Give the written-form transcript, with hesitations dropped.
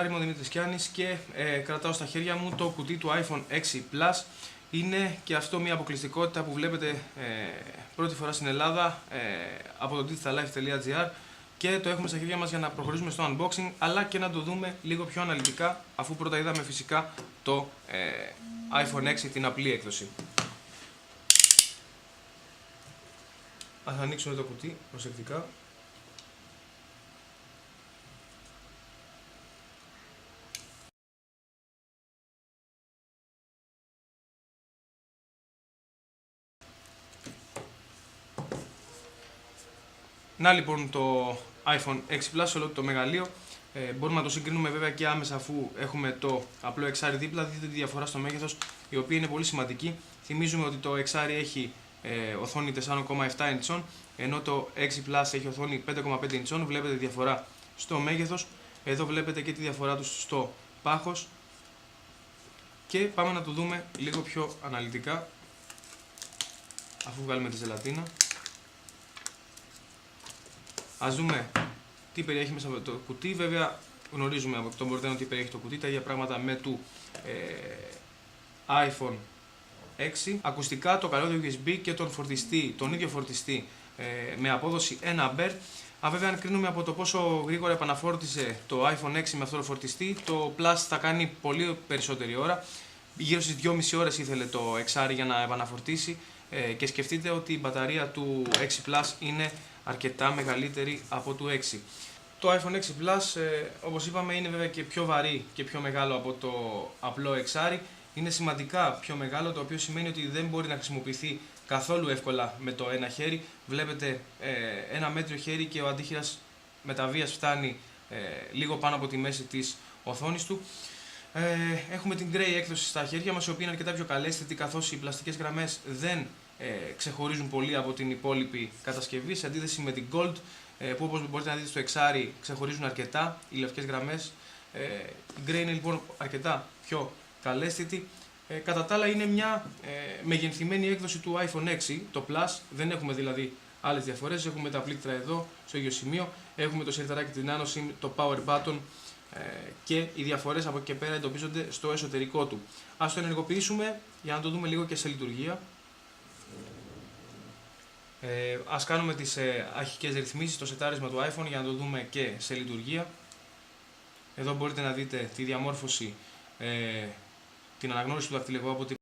Είμαι ο Δημήτρης Κιάνης και κρατάω στα χέρια μου το κουτί του iPhone 6 Plus. Είναι και αυτό μια αποκλειστικότητα που βλέπετε πρώτη φορά στην Ελλάδα από το digitallife.gr και το έχουμε στα χέρια μας για να προχωρήσουμε στο unboxing, αλλά και να το δούμε λίγο πιο αναλυτικά, αφού πρώτα είδαμε φυσικά το iPhone 6, την απλή έκδοση. Ας ανοίξουμε το κουτί προσεκτικά. Να λοιπόν το iPhone 6 Plus, όλο το μεγαλείο. Μπορούμε να το συγκρίνουμε βέβαια και άμεσα, αφού έχουμε το απλό εξάρι δίπλα. Δείτε τη διαφορά στο μέγεθος, η οποία είναι πολύ σημαντική. Θυμίζουμε ότι το εξάρι έχει οθόνη 4,7 ιντσών, ενώ το 6 Plus έχει οθόνη 5,5 ιντσών. Βλέπετε τη διαφορά στο μέγεθος. Εδώ βλέπετε και τη διαφορά τους στο πάχος. Και πάμε να το δούμε λίγο πιο αναλυτικά, αφού βγάλουμε τη ζελατίνα. Ας δούμε τι περιέχει μέσα από το κουτί. Βέβαια γνωρίζουμε από τον Μπορτένο τι περιέχει το κουτί, τα ίδια πράγματα με του iPhone 6. Ακουστικά, το καλώδιο USB και τον ίδιο φορτιστή με απόδοση 1A. Βέβαια, αν κρίνουμε από το πόσο γρήγορα επαναφόρτισε το iPhone 6 με αυτό το φορτιστή, το Plus θα κάνει πολύ περισσότερη ώρα. Γύρω στις 2,5 ώρες ήθελε το εξάρι για να επαναφορτίσει, και σκεφτείτε ότι η μπαταρία του 6 Plus είναι αρκετά μεγαλύτερη από του 6. Το iPhone 6 Plus, όπως είπαμε, είναι βέβαια και πιο βαρύ και πιο μεγάλο από το απλό εξάρι. Είναι σημαντικά πιο μεγάλο, το οποίο σημαίνει ότι δεν μπορεί να χρησιμοποιηθεί καθόλου εύκολα με το ένα χέρι. Βλέπετε ένα μέτριο χέρι και ο αντίχειρας με τα βίας φτάνει λίγο πάνω από τη μέση της οθόνης του. Έχουμε την Grey έκδοση στα χέρια μας, η οποία είναι αρκετά πιο καλέσθητη, καθώς οι πλαστικές γραμμές δεν ξεχωρίζουν πολύ από την υπόλοιπη κατασκευή, σε αντίθεση με την Gold, που όπως μπορείτε να δείτε στο εξάρι ξεχωρίζουν αρκετά οι λευκές γραμμές. Η Grey είναι λοιπόν αρκετά πιο καλέσθητη. Κατά τα άλλα, είναι μια μεγενθυμένη έκδοση του iPhone 6, το Plus. Δεν έχουμε δηλαδή άλλες διαφορές. Έχουμε τα πλήκτρα εδώ στο ίδιο σημείο, έχουμε το σιρταράκι, την Nano SIM, το Power Button, και οι διαφορές από εκεί και πέρα εντοπίζονται στο εσωτερικό του. Ας το ενεργοποιήσουμε για να το δούμε λίγο και σε λειτουργία. Ας κάνουμε τις αρχικές ρυθμίσεις, το σετάρισμα του iPhone, για να το δούμε και σε λειτουργία. Εδώ μπορείτε να δείτε τη διαμόρφωση, την αναγνώριση του δακτυλικού αποτυπώματος.